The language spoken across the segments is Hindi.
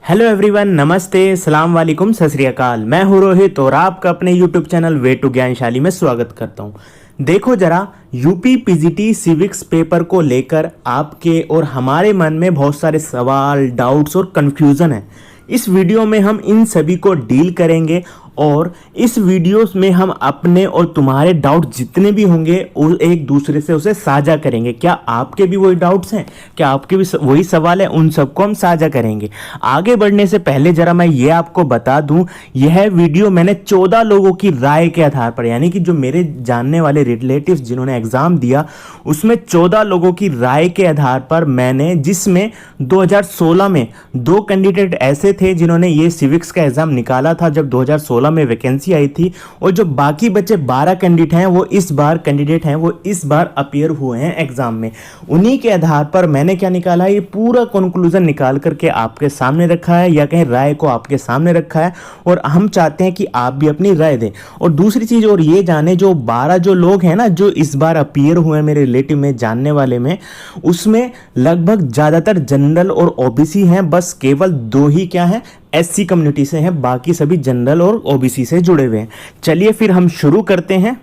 हेलो एवरीवन, नमस्ते, सलाम वालेकुम, सत श्री अकाल। मैं हूँ रोहित और आपका अपने यूट्यूब चैनल वे टू ज्ञानशाली में स्वागत करता हूँ। देखो जरा, यूपी पीजीटी सिविक्स पेपर को लेकर आपके और हमारे मन में बहुत सारे सवाल, डाउट्स और कन्फ्यूज़न है। इस वीडियो में हम इन सभी को डील करेंगे और इस वीडियो में हम अपने और तुम्हारे डाउट जितने भी होंगे वो एक दूसरे से उसे साझा करेंगे। क्या आपके भी वही डाउट्स हैं, क्या आपके भी वही सवाल है, उन सबको हम साझा करेंगे। आगे बढ़ने से पहले जरा मैं ये आपको बता दूं, यह वीडियो मैंने 14 लोगों की राय के आधार पर, यानी कि जो मेरे जानने वाले रिलेटिव्स जिन्होंने एग्जाम दिया उसमें 14 लोगों की राय के आधार पर मैंने, जिसमें 2016 में 2 कैंडिडेट ऐसे थे जिन्होंने ये सिविक्स का एग्जाम निकाला था जब 2016 में वैकेंसी आई थी, और जो बाकी बचे 12 कैंडिडेट हैं वो इस बार अपीयर हुए हैं एग्जाम में। उन्हीं के आधार पर मैंने क्या निकाला, ये पूरा कंक्लूजन निकाल करके आपके सामने रखा है, या कहीं राय को आपके सामने रखा है, और हम चाहते हैं कि आप भी अपनी राय दें। और दूसरी चीज और ये जाने, जो 12 जो लोग हैं ना जो इस बार अपीयर हुए हैं मेरे रिलेटिव में, जानने वाले में, उसमें लगभग ज्यादातर जनरल और ओबीसी हैं। बस केवल 2 ही क्या है, एससी कम्युनिटी से हैं, बाकी सभी जनरल और ओबीसी से जुड़े हुए हैं। चलिए फिर हम शुरू करते हैं।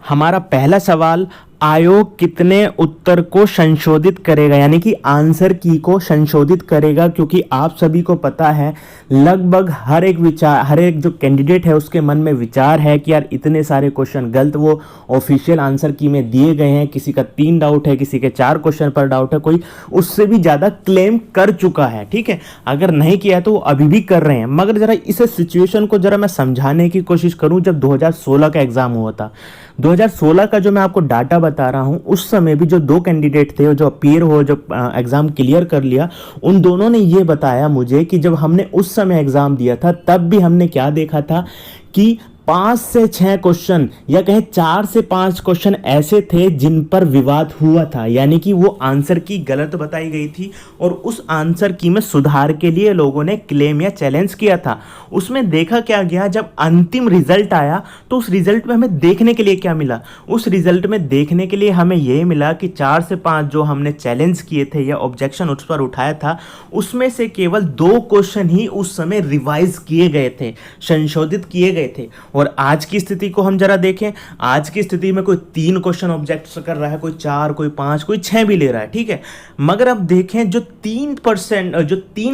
हमारा पहला सवाल, आयोग कितने उत्तर को संशोधित करेगा, यानी कि आंसर की को संशोधित करेगा। क्योंकि आप सभी को पता है लगभग हर एक जो कैंडिडेट है उसके मन में विचार है कि यार इतने सारे क्वेश्चन गलत वो ऑफिशियल आंसर की में दिए गए हैं, किसी का 3 डाउट है, किसी के 4 क्वेश्चन पर डाउट है, कोई उससे भी ज़्यादा क्लेम कर चुका है। ठीक है, अगर नहीं किया है तो वो अभी भी कर रहे हैं। मगर ज़रा इस सिचुएशन को ज़रा मैं समझाने की कोशिश करूँ। जब 2016 का एग्ज़ाम हुआ था, 2016 का जो मैं आपको डाटा बता रहा हूं, उस समय भी जो 2 कैंडिडेट थे जो अपीयर हो, जो एग्जाम क्लियर कर लिया, उन दोनों ने ये बताया मुझे कि जब हमने उस समय एग्जाम दिया था तब भी हमने क्या देखा था कि 5 से 6 क्वेश्चन या कहें 4 से 5 क्वेश्चन ऐसे थे जिन पर विवाद हुआ था, यानी कि वो आंसर की गलत बताई गई थी और उस आंसर की में सुधार के लिए लोगों ने क्लेम या चैलेंज किया था। उसमें देखा क्या गया, जब अंतिम रिजल्ट आया तो उस रिजल्ट में हमें देखने के लिए क्या मिला, उस रिजल्ट में देखने के लिए हमें यह मिला कि 4 से 5 जो हमने चैलेंज किए थे या ऑब्जेक्शन उस पर उठाया था, उसमें से केवल 2 क्वेश्चन ही उस समय रिवाइज किए गए थे, संशोधित किए गए थे। और आज की स्थिति को हम जरा देखें, आज की स्थिति में कोई 3 क्वेश्चन ऑब्जेक्ट कर रहा है, कोई 4, कोई 5, कोई 6 भी ले रहा है। ठीक है, मगर अब देखें जो 3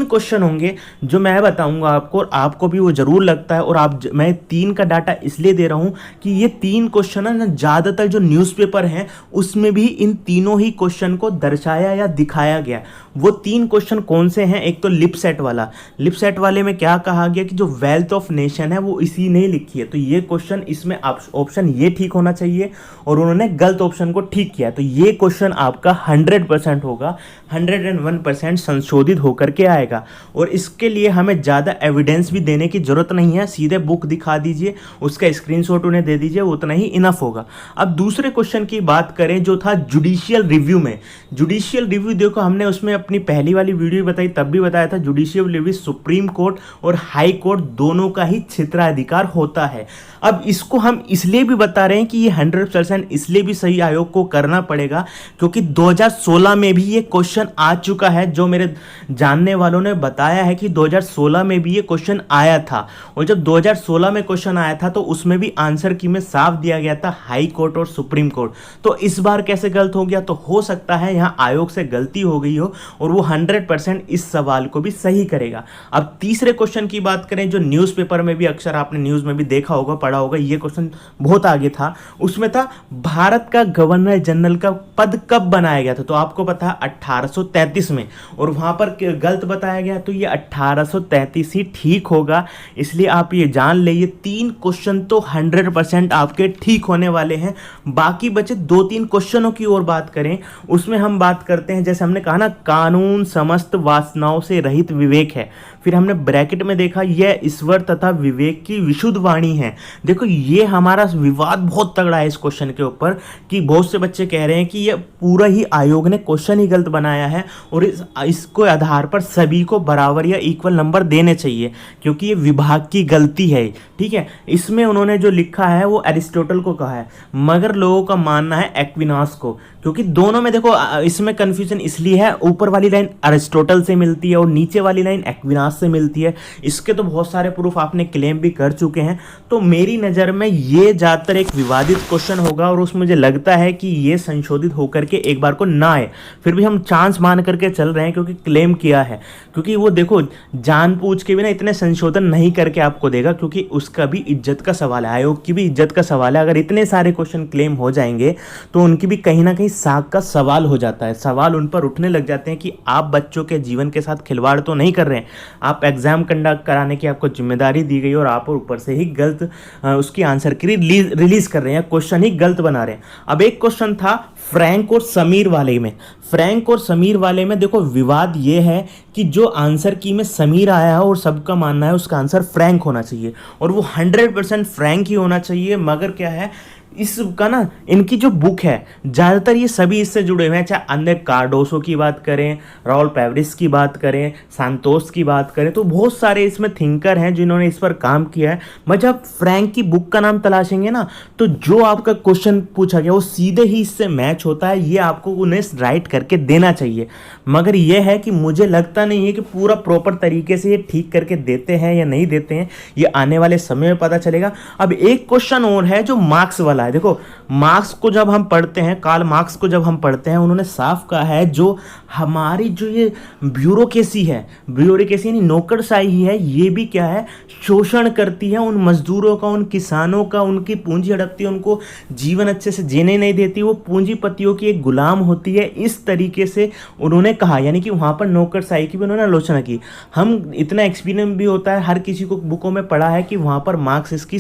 क्वेश्चन होंगे, जो मैं बताऊंगा आपको और आपको भी वो जरूर लगता है, और मैं 3 का डाटा इसलिए दे रहा हूं कि ये 3 क्वेश्चन है ना, ज्यादातर जो न्यूज़पेपर हैं उसमें भी इन तीनों ही क्वेश्चन को दर्शाया या दिखाया गया। वो 3 क्वेश्चन कौन से हैं, एक तो लिपसेट वाले में क्या कहा गया कि जो वेल्थ ऑफ नेशन है वो इसी ने लिखी है, तो ये क्वेश्चन, इसमें ऑप्शन ये ठीक होना चाहिए, और उन्होंने गलत ऑप्शन को ठीक किया, तो ये क्वेश्चन आपका 100% होगा, 101% संशोधित होकर के आएगा। और इसके लिए हमें ज़्यादा एविडेंस भी देने की जरूरत नहीं है, सीधे बुक दिखा दीजिए, उसका स्क्रीनशॉट उन्हें दे दीजिए, उतना ही इनफ होगा। अब दूसरे क्वेश्चन की बात करें जो था जुडिशियल रिव्यू में। जुडिशियल रिव्यू देखो, हमने उसमें अपनी पहली वाली वीडियो बताई तब भी बताया था, जुडिशियल रिव्यू सुप्रीम कोर्ट और हाई कोर्ट दोनों का ही क्षेत्राधिकार होता है। अब इसको हम इसलिए भी बता रहे हैं कि ये 100% इसलिए भी सही आयोग को करना पड़ेगा क्योंकि 2016 में भी ये क्वेश्चन आ चुका है। जो मेरे जानने वालों ने बताया है कि 2016 में भी ये क्वेश्चन आया था, और जब 2016 में क्वेश्चन आया था तो उसमें भी आंसर की में साफ दिया गया था हाई कोर्ट और सुप्रीम कोर्ट। तो इस बार कैसे गलत हो गया, तो हो सकता है यहाँ आयोग से गलती हो गई हो और वो 100% इस सवाल को भी सही करेगा। अब तीसरे क्वेश्चन की बात करें, जो न्यूज़पेपर में भी अक्सर आपने न्यूज़ में भी देखा होगा, पढ़ा होगा, ये क्वेश्चन बहुत आगे था। उसमें था भारत का गवर्नर जनरल का पद कब बनाया गया था, तो आपको पता है 1833 में, और वहां पर गलत बताया गया, तो ये 1833 ही ठीक होगा। इसलिए आप ये जान ले, ये 3 क्वेश्चन तो 100% आपके ठीक होने वाले हैं। बाकी बचे 2-3 क्वेश्चनों की और बात करें, उसमें हम बात करते हैं, जैसे हमने कहा ना, कानून समस्त वासनाओं से रहित विवेक है। फिर हमने ब्रैकेट में देखा यह ईश्वर तथा विवेक की विशुद्ध वाणी है। देखो ये हमारा विवाद बहुत तगड़ा है इस क्वेश्चन के ऊपर कि बहुत से बच्चे कह रहे हैं कि ये पूरा ही आयोग ने क्वेश्चन ही गलत बनाया है और इसको आधार पर सभी को बराबर या इक्वल नंबर देने चाहिए क्योंकि ये विभाग की गलती है। ठीक है, इसमें उन्होंने जो लिखा है वो एरिस्टोटल को कहा है, मगर लोगों का मानना है एक्विनास को, क्योंकि दोनों में देखो इसमें कंफ्यूजन इसलिए है, ऊपर वाली लाइन अरिस्टोटल से मिलती है और नीचे वाली लाइन एक्विनास से मिलती है। इसके तो बहुत सारे प्रूफ आपने क्लेम भी कर चुके हैं। तो मेरी नज़र में ये ज़्यादातर एक विवादित क्वेश्चन होगा और उसमें मुझे लगता है कि ये संशोधित होकर के एक बार को ना आए। फिर भी हम चांस मान करके चल रहे हैं क्योंकि क्लेम किया है, क्योंकि वो देखो जानबूझ के भी ना इतने संशोधन नहीं करके आपको देगा, क्योंकि उसका भी इज्जत का सवाल है, आयोग की भी इज्जत का सवाल है। अगर इतने सारे क्वेश्चन क्लेम हो जाएंगे तो उनकी भी कहीं ना कहीं साख का सवाल हो जाता है, सवाल उन पर उठने लग जाते हैं कि आप बच्चों के जीवन के साथ खिलवाड़ तो नहीं कर रहे हैं, आप एग्जाम कंडक्ट कराने की आपको जिम्मेदारी दी गई और आप ऊपर से ही गलत उसकी आंसर की रिलीज कर रहे हैं, क्वेश्चन ही गलत बना रहे हैं। अब एक क्वेश्चन था फ्रैंक और समीर वाले में, फ्रैंक और समीर वाले में देखो विवाद ये है कि जो आंसर की में समीर आया है और सबका मानना है उसका आंसर फ्रैंक होना चाहिए और वो 100% फ्रैंक ही होना चाहिए। मगर क्या है इसका ना, इनकी जो बुक है ज़्यादातर ये सभी इससे जुड़े हुए हैं, चाहे अन्य कार्डोसो की बात करें, राउल पेवरिस की बात करें, सांतोस की बात करें, तो बहुत सारे इसमें थिंकर हैं जिन्होंने इस पर काम किया है। मैं जब फ्रैंक की बुक का नाम तलाशेंगे ना तो जो आपका क्वेश्चन पूछा गया वो सीधे ही इससे मैच होता है, ये आपको उन्हें राइट करके देना चाहिए। मगर यह है कि मुझे लगता नहीं है कि पूरा प्रॉपर तरीके से ये ठीक करके देते हैं या नहीं देते हैं, ये आने वाले समय में पता चलेगा। अब एक क्वेश्चन और है जो मार्क्स वाला है। देखो मार्क्स को जब हम पढ़ते हैं, कार्ल मार्क्स को जब हम पढ़ते हैं, उन्होंने साफ कहा है जो हमारी जो ये ब्यूरोक्रेसी है, ब्यूरोक्रेसी यानी नौकरशाही है, ये भी क्या है शोषण करती है उन मजदूरों का, उन किसानों का, उनकी पूंजी हड़पती है, उनको जीवन अच्छे से जीने नहीं देती, वो पूंजीपतियों की एक गुलाम होती है। इस तरीके से उन्होंने कहा, यानी कि वहाँ पर नौकरशाही की भी उन्होंने आलोचना की। हम इतना एक्सपीरियंस भी होता है, हर किसी को बुकों में पढ़ा है कि वहाँ पर मार्क्स इसकी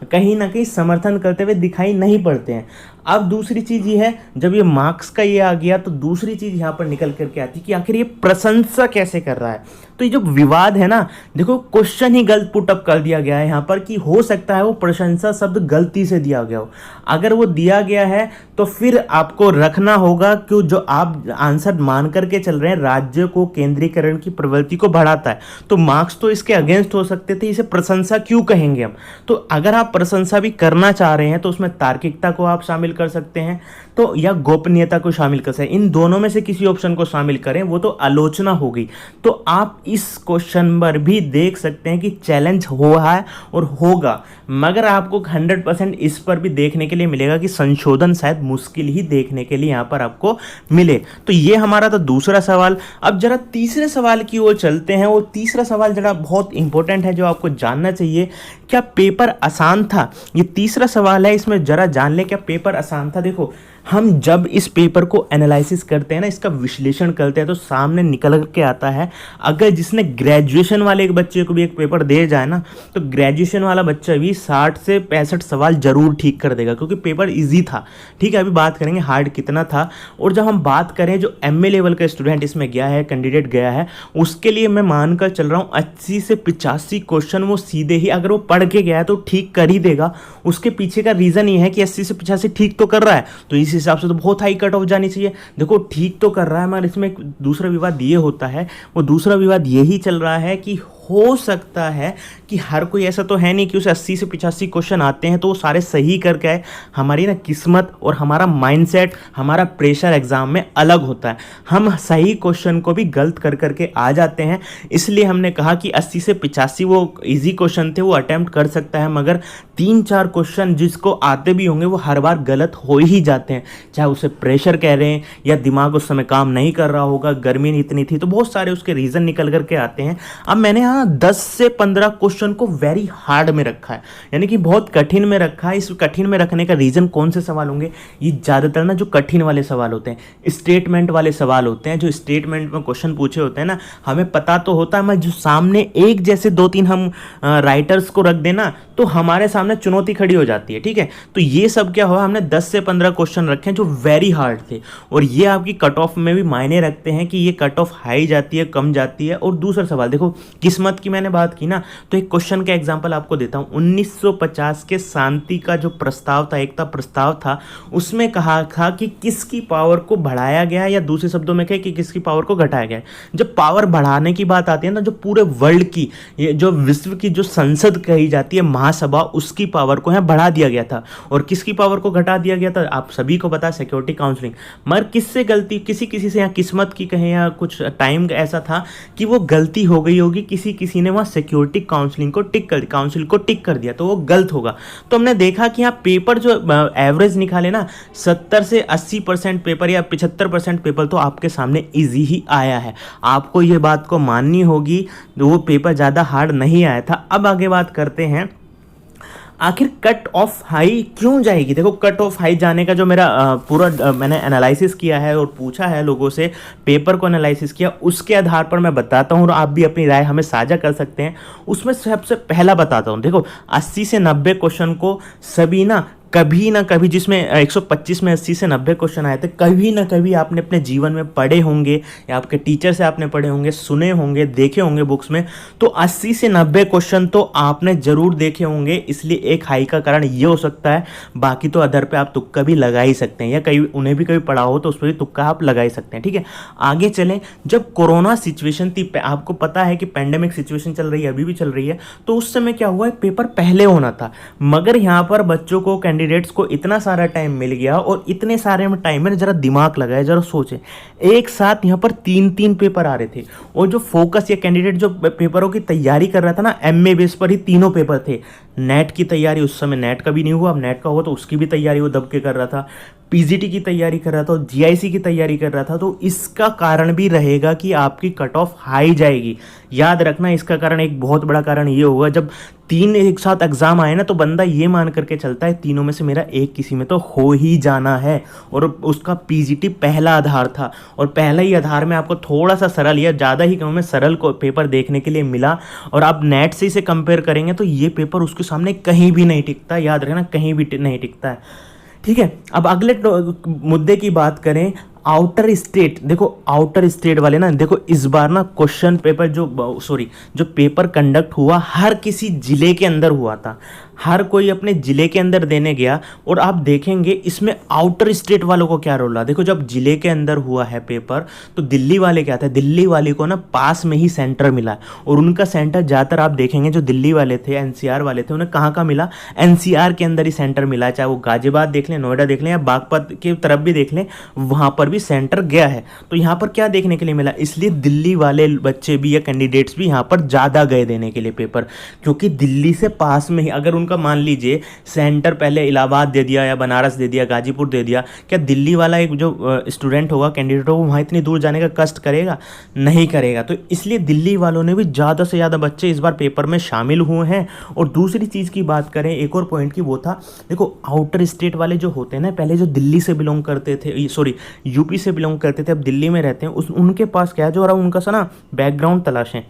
कहीं ना कहीं समर्थन करते हुए दिखाई नहीं पड़ते हैं। अब दूसरी चीज़ ये है, जब ये मार्क्स का ये आ गया तो दूसरी चीज़ यहाँ पर निकल करके आती कि आखिर ये प्रशंसा कैसे कर रहा है। तो ये जो विवाद है ना, देखो क्वेश्चन ही गलत पुटअप कर दिया गया है यहाँ पर कि हो सकता है वो प्रशंसा शब्द गलती से दिया गया हो। अगर वो दिया गया है तो फिर आपको रखना होगा कि जो आप आंसर मान करके चल रहे हैं राज्य को केंद्रीकरण की प्रवृत्ति को बढ़ाता है, तो मार्क्स तो इसके अगेंस्ट हो सकते थे, इसे प्रशंसा क्यों कहेंगे हम। तो अगर आप प्रशंसा भी करना चाह रहे हैं तो उसमें तार्किकता को आप शामिल कर सकते हैं, तो या गोपनीयता को शामिल कर सकते हैं। इन दोनों में से किसी ऑप्शन को शामिल करें, वो तो आलोचना होगी। तो आप इस क्वेश्चन पर भी देख सकते हैं कि चैलेंज हुआ है और होगा, मगर आपको 100% इस पर भी देखने के लिए मिलेगा कि संशोधन शायद मुश्किल ही देखने के लिए यहाँ पर आपको मिले। तो ये हमारा तो दूसरा सवाल। अब जरा तीसरे सवाल की ओर चलते हैं। वो तीसरा सवाल जरा बहुत इंपॉर्टेंट है जो आपको जानना चाहिए, क्या पेपर आसान था। ये तीसरा सवाल है, इसमें जरा जान ले क्या पेपर आसान था। देखो हम जब इस पेपर को एनालिसिस करते हैं ना, इसका विश्लेषण करते हैं, तो सामने निकल के आता है, अगर जिसने ग्रेजुएशन वाले एक बच्चे को भी एक पेपर दे जाए ना, तो ग्रेजुएशन वाला बच्चा भी 60 से 65 सवाल जरूर ठीक कर देगा, क्योंकि पेपर इजी था। ठीक है, अभी बात करेंगे हार्ड कितना था। और जब हम बात करें जो MA लेवल का स्टूडेंट इसमें गया है, कैंडिडेट गया है, उसके लिए मैं मानकर चल रहा हूँ 80 से 85 क्वेश्चन वो सीधे ही, अगर वो पढ़ के गया है तो ठीक कर ही देगा। उसके पीछे का रीज़न ये है कि 80 से 85 ठीक तो कर रहा है, तो इस हिसाब से तो बहुत हाई कट ऑफ जानी चाहिए। देखो ठीक तो कर रहा है, मगर इसमें एक दूसरा विवाद ये होता है, वो दूसरा विवाद यही चल रहा है कि हो सकता है कि हर कोई, ऐसा तो है नहीं कि उसे 80 से 85 क्वेश्चन आते हैं तो वो सारे सही करके आए। हमारी ना किस्मत और हमारा माइंडसेट, हमारा प्रेशर एग्जाम में अलग होता है। हम सही क्वेश्चन को भी गलत कर करके आ जाते हैं, इसलिए हमने कहा कि 80 से 85 वो इजी क्वेश्चन थे, वो अटैम्प्ट कर सकता है, मगर 3-4 क्वेश्चन जिसको आते भी होंगे वो हर बार गलत हो ही जाते हैं। चाहे उसे प्रेशर कह रहे हैं या दिमाग उस समय काम नहीं कर रहा होगा, गर्मी इतनी थी, तो बहुत सारे उसके रीज़न निकल करके आते हैं। अब मैंने 10 से 15 क्वेश्चन को वेरी हार्ड में रखा है, यानी कि बहुत कठिन में रखा है। इस कठिन में रखने का रीजन कौन से सवाल होंगे, ये ज़्यादातर ना जो कठिन वाले सवाल होते हैं, स्टेटमेंट वाले सवाल होते हैं। जो स्टेटमेंट में क्वेश्चन पूछे होते हैं ना, हमें पता तो होता है, मैं जो सामने एक जैसे 2-3 हम राइटर्स को रख देना तो हमारे सामने चुनौती खड़ी हो जाती है। ठीक है, तो ये सब क्या हुआ, हमने 10 से 15 क्वेश्चन रखे हैं जो वेरी हार्ड थे, और ये आपकी कट ऑफ में भी मायने रखते हैं कि ये कट ऑफ हाई जाती है, कम जाती है। और दूसरा सवाल देखो, किस्मत किस्मत की मैंने बात की ना, तो एक क्वेश्चन का एग्जांपल आपको देता हूँ। 1950 के शांति का जो प्रस्ताव था, एकता प्रस्ताव था, उसमें कहा था कि किसकी पावर को बढ़ाया गया, या दूसरे शब्दों में कहे कि किसकी पावर को घटाया गया। जब पावर बढ़ाने की बात आती है ना, जो पूरे वर्ल्ड की, ये जो विश्व की जो संसद कही जाती है, महासभा, उसकी पावर को यहाँ बढ़ा दिया गया था। और किसकी पावर को घटा दिया गया था, आप सभी को पता है, सिक्योरिटी काउंसिलिंग। मगर किससे गलती, किसी किसी से, यहाँ किस्मत की कहें या कुछ टाइम ऐसा था कि वो गलती हो गई होगी, किसी किसी ने वहाँ सिक्योरिटी काउंसिलिंग को काउंसिल को टिक कर दिया, तो वो गलत होगा। तो हमने देखा कि यहाँ पेपर जो एवरेज निकाले ना, 70 से 80% पेपर या 75% पेपर तो आपके सामने इजी ही आया है। आपको ये बात को माननी होगी, वो पेपर ज़्यादा हार्ड नहीं आया था। अब आगे बात करते हैं, आखिर कट ऑफ हाई क्यों जाएगी। देखो, कट ऑफ हाई जाने का जो मेरा पूरा मैंने एनालिसिस किया है और पूछा है लोगों से, पेपर को एनालिसिस किया, उसके आधार पर मैं बताता हूँ और आप भी अपनी राय हमें साझा कर सकते हैं। उसमें सबसे पहला बताता हूँ, देखो 80 से 90 क्वेश्चन को सभी कभी ना कभी, जिसमें 125 में 80 से 90 क्वेश्चन आए थे, कभी ना कभी आपने अपने जीवन में पढ़े होंगे, या आपके टीचर से आपने पढ़े होंगे, सुने होंगे, देखे होंगे बुक्स में। तो 80 से 90 क्वेश्चन तो आपने जरूर देखे होंगे, इसलिए एक हाई का कारण ये हो सकता है। बाकी तो अदर पे आप तुक्का भी लगा ही सकते हैं, या कहीं उन्हें भी कभी पढ़ा हो तो उस पर भी तुक्का आप लगा ही सकते हैं। ठीक है, आगे चलें। जब कोरोना सिचुएशन थी, आपको पता है कि पेंडेमिक सिचुएशन चल रही है, अभी भी चल रही है, तो उस समय क्या हुआ, पेपर पहले होना था, मगर यहाँ पर बच्चों को, कैंडिडेट्स को इतना सारा टाइम मिल गया, और इतने सारे में टाइम में जरा दिमाग लगाए, जरा सोचे, एक साथ यहाँ पर 3-3 पेपर आ रहे थे, और जो फोकस या कैंडिडेट जो पेपरों की तैयारी कर रहा था ना, एमए बेस पर ही तीनों पेपर थे। नेट की तैयारी, उस समय नेट का भी नहीं हुआ, अब नेट का हुआ तो उसकी भी तैयारी वो दब के कर रहा था, पीजीटी की तैयारी कर रहा था, जीआईसी की तैयारी कर रहा था। तो इसका कारण भी रहेगा कि आपकी कट ऑफ हाई जाएगी। याद रखना, इसका कारण, एक बहुत बड़ा कारण ये होगा, जब 3 एक साथ एग्जाम आए ना, तो बंदा ये मान करके चलता है तीनों में से मेरा एक किसी में तो हो ही जाना है, और उसका पीजीटी पहला आधार था, और पहला ही आधार में आपको थोड़ा सा सरल या ज़्यादा ही कम में सरल को पेपर देखने के लिए मिला, और आप नेट से इसे कंपेयर करेंगे तो ये पेपर उसके सामने कहीं भी नहीं टिकता। याद रखना, कहीं भी नहीं टिकता है। ठीक है, अब अगले मुद्दे की बात करें, आउटर स्टेट। देखो, आउटर स्टेट वाले ना, देखो इस बार ना क्वेश्चन पेपर जो पेपर कंडक्ट हुआ, हर किसी जिले के अंदर हुआ था, हर कोई अपने जिले के अंदर देने गया। और आप देखेंगे इसमें आउटर स्टेट वालों को क्या रोल रहा। देखो, जब जिले के अंदर हुआ है पेपर, तो दिल्ली वाले क्या थे, दिल्ली वाले को ना पास में ही सेंटर मिला, और उनका सेंटर ज़्यादातर आप देखेंगे जो दिल्ली वाले थे, एनसीआर वाले थे, उन्हें कहाँ मिला, एनसीआर के अंदर ही सेंटर मिला। चाहे वो गाजियाबाद देख लें, नोएडा देख लें, या बागपत की तरफ भी देख लें, वहाँ पर भी सेंटर गया है। तो यहाँ पर क्या देखने के लिए मिला, इसलिए दिल्ली वाले बच्चे भी या कैंडिडेट्स भी यहाँ पर ज़्यादा गए देने के लिए पेपर, क्योंकि दिल्ली से पास में ही, अगर उनका मान लीजिए सेंटर पहले इलाहाबाद दे दिया, या बनारस दे दिया, गाजीपुर दे दिया, क्या दिल्ली वाला एक जो स्टूडेंट होगा, कैंडिडेट होगा, वहाँ इतनी दूर जाने का कष्ट करेगा, नहीं करेगा। तो इसलिए दिल्ली वालों ने भी ज़्यादा से ज़्यादा बच्चे इस बार पेपर में शामिल हुए हैं। और दूसरी चीज़ की बात करें, एक और पॉइंट की, वो था, देखो आउटर स्टेट वाले जो होते हैं ना, पहले जो दिल्ली से बिलोंग करते थे, यूपी से बिलोंग करते थे, अब दिल्ली में रहते हैं, उनके पास क्या है, जो उनका सा ना बैकग्राउंड तलाशें।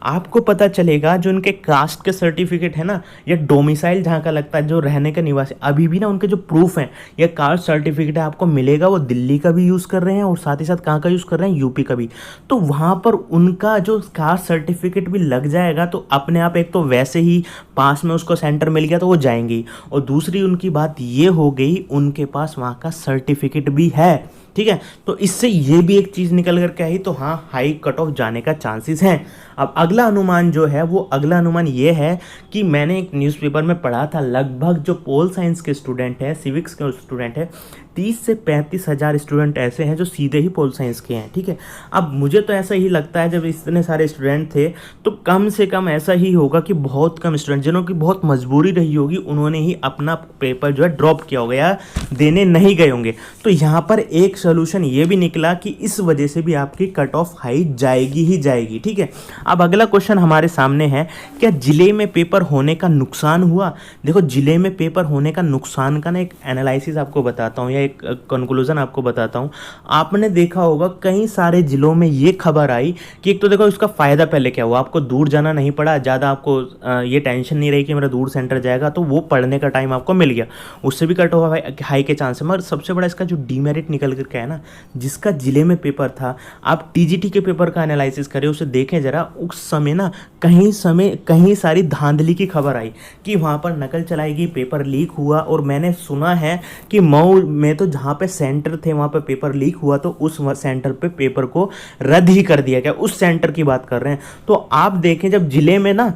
आपको पता चलेगा जो उनके कास्ट के सर्टिफिकेट है ना, या डोमिसाइल जहाँ का लगता है, जो रहने का निवासी, अभी भी ना उनके जो प्रूफ हैं या कास्ट सर्टिफिकेट है आपको मिलेगा, वो दिल्ली का भी यूज़ कर रहे हैं, और साथ ही साथ कहाँ का यूज़ कर रहे हैं, यूपी का भी। तो वहाँ पर उनका जो कास्ट सर्टिफिकेट भी लग जाएगा, तो अपने आप एक तो वैसे ही पास में उसको सेंटर मिल गया तो वो जाएंगे, और दूसरी उनकी बात ये हो गई, उनके पास वहाँ का सर्टिफिकेट भी है। ठीक है, तो इससे ये भी एक चीज़ निकल कर के आई, तो हाँ, हाई कट ऑफ जाने का चांसेस हैं। अब अगला अनुमान जो है, वो अगला अनुमान ये है कि मैंने एक न्यूज़पेपर में पढ़ा था, लगभग जो पोल साइंस के स्टूडेंट है, सिविक्स के स्टूडेंट है, 30 से 35 हज़ार स्टूडेंट ऐसे हैं जो सीधे ही पोल साइंस के हैं। ठीक है, अब मुझे तो ऐसा ही लगता है, जब इतने सारे स्टूडेंट थे तो कम से कम ऐसा ही होगा कि बहुत कम स्टूडेंट, जिन्हों की बहुत मजबूरी रही होगी, उन्होंने ही अपना पेपर जो है ड्रॉप किया होगा या देने नहीं गए होंगे। तो यहाँ पर एक सोल्यूशन ये भी निकला कि इस वजह से भी आपकी कट ऑफ हाई जाएगी ही जाएगी। ठीक है, अब अगला क्वेश्चन हमारे सामने है, क्या जिले में पेपर होने का नुकसान हुआ। देखो, जिले में पेपर होने का नुकसान का ना एक एनालिसिस आपको बताता हूँ, या एक कंक्लूजन आपको बताता हूँ। आपने देखा होगा कई सारे जिलों में ये खबर आई कि एक तो देखो इसका फ़ायदा पहले क्या हुआ, आपको दूर जाना नहीं पड़ा, ज़्यादा आपको ये टेंशन नहीं रही कि मेरा दूर सेंटर जाएगा, तो वो पढ़ने का टाइम आपको मिल गया, उससे भी कट ऑफ हाई के चांस है। मगर सबसे बड़ा इसका जो डीमेरिट निकल कर के है ना, जिसका जिले में पेपर था, आप टीजीटी के पेपर का एनालिसिस करें, उसे देखें जरा, उस समय ना कहीं सारी धांधली की खबर आई कि वहाँ पर नकल चलाई गई, पेपर लीक हुआ। और मैंने सुना है कि मऊ में तो जहाँ पे सेंटर थे वहाँ पे पेपर लीक हुआ तो उस सेंटर पे पेपर को रद्द ही कर दिया गया, उस सेंटर की बात कर रहे हैं। तो आप देखें जब जिले में ना,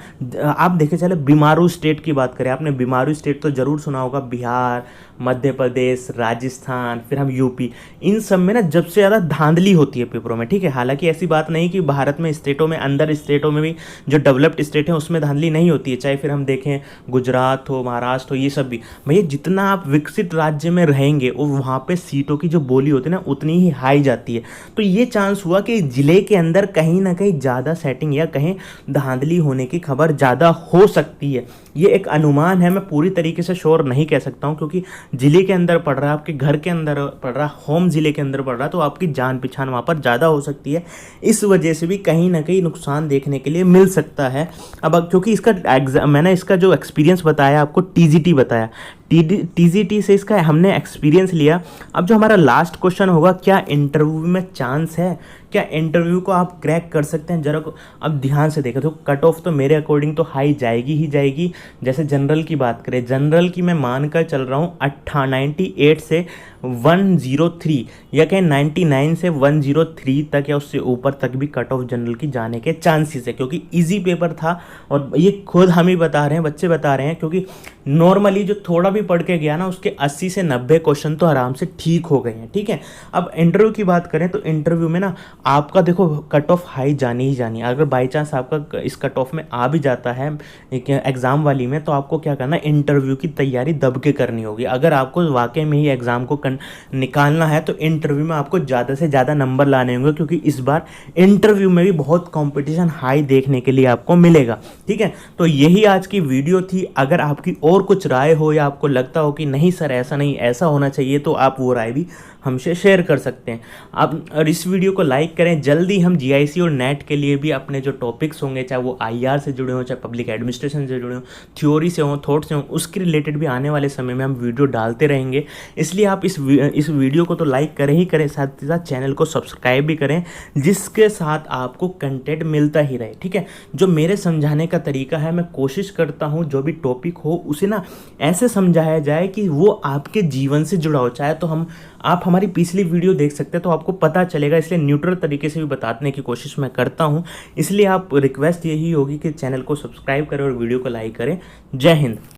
आप देखें, चले बीमारू स्टेट की बात करें, आपने बीमारू स्टेट तो जरूर सुना होगा, बिहार, मध्य प्रदेश, राजस्थान, फिर हम यूपी, इन सब में ना जब से ज़्यादा धांधली होती है पेपरों में, ठीक है। हालांकि ऐसी बात नहीं कि भारत में स्टेटों में, अंदर स्टेटों में भी जो डेवलप्ड स्टेट हैं उसमें धांधली नहीं होती है, चाहे फिर हम देखें गुजरात हो, महाराष्ट्र हो, ये सब भी। भैया जितना आप विकसित राज्य में रहेंगे और वहाँ पे सीटों की जो बोली होती है ना उतनी ही हाई जाती है। तो ये चांस हुआ कि जिले के अंदर कहीं ना कहीं ज़्यादा सेटिंग या कहीं धांधली होने की खबर ज़्यादा हो सकती है। ये एक अनुमान है, मैं पूरी तरीके से श्योर नहीं कह सकता हूँ, क्योंकि जिले के अंदर पड़ रहा है, आपके घर के अंदर पड़ रहा है, होम जिले के अंदर पड़ रहा है, तो आपकी जान पहचान वहाँ पर ज़्यादा हो सकती है। इस वजह से भी कहीं ना कहीं नुकसान देखने के लिए मिल सकता है। अब क्योंकि इसका मैंने इसका जो एक्सपीरियंस बताया आपको, टीजीटी बताया, टीजीटी से इसका हमने एक्सपीरियंस लिया। अब जो हमारा लास्ट क्वेश्चन होगा, क्या इंटरव्यू में चांस है, क्या इंटरव्यू को आप क्रैक कर सकते हैं, जरा अब ध्यान से देखें तो कट ऑफ तो मेरे अकॉर्डिंग तो हाई जाएगी ही जाएगी। जैसे जनरल की बात करें, जनरल की मैं मानकर चल रहा हूँ 98 से 103 या कहें 99 से 103 तक या उससे ऊपर तक भी कट ऑफ जनरल की जाने के चांसेस है, क्योंकि इजी पेपर था। और ये खुद हम ही बता रहे हैं, बच्चे बता रहे हैं, क्योंकि नॉर्मली जो थोड़ा भी पढ़ के गया ना उसके 80 से 90 क्वेश्चन तो आराम से ठीक हो गए हैं, ठीक है। अब इंटरव्यू की बात करें तो इंटरव्यू में ना आपका देखो कट ऑफ हाई जानी ही जानी है। अगर बाई चांस आपका इस कट ऑफ में आ भी जाता है एग्ज़ाम वाली में, तो आपको क्या करना है, इंटरव्यू की तैयारी दब के करनी होगी। अगर आपको वाकई में ही एग्ज़ाम को निकालना है तो इंटरव्यू में आपको ज़्यादा से ज़्यादा नंबर लाने होंगे, क्योंकि इस बार इंटरव्यू में भी बहुत कंपटीशन हाई देखने के लिए आपको मिलेगा, ठीक है। तो यही आज की वीडियो थी। अगर आपकी और कुछ राय हो या आपको लगता हो कि नहीं सर ऐसा नहीं ऐसा होना चाहिए, तो आप वो राय भी हमसे शेयर कर सकते हैं आप। और इस वीडियो को लाइक करें। जल्दी हम जीआईसी और नेट के लिए भी अपने जो टॉपिक्स होंगे, चाहे वो आईआर से जुड़े हों, चाहे पब्लिक एडमिनिस्ट्रेशन से जुड़े हों, थ्योरी से हों, थॉट से हों, उसके रिलेटेड भी आने वाले समय में हम वीडियो डालते रहेंगे। इसलिए आप इस वीडियो को तो लाइक करें ही करें, साथ ही साथ चैनल को सब्सक्राइब भी करें, जिसके साथ आपको कंटेंट मिलता ही रहे, ठीक है। जो मेरे समझाने का तरीका है, मैं कोशिश करता हूँ जो भी टॉपिक हो उसे ना ऐसे समझाया जाए कि वो आपके जीवन से जुड़ा हो। चाहे तो आप हमारी पिछली वीडियो देख सकते हैं तो आपको पता चलेगा, इसलिए न्यूट्रल तरीके से भी बताने की कोशिश मैं करता हूं। इसलिए आप रिक्वेस्ट यही होगी कि चैनल को सब्सक्राइब करें और वीडियो को लाइक करें। जय हिंद।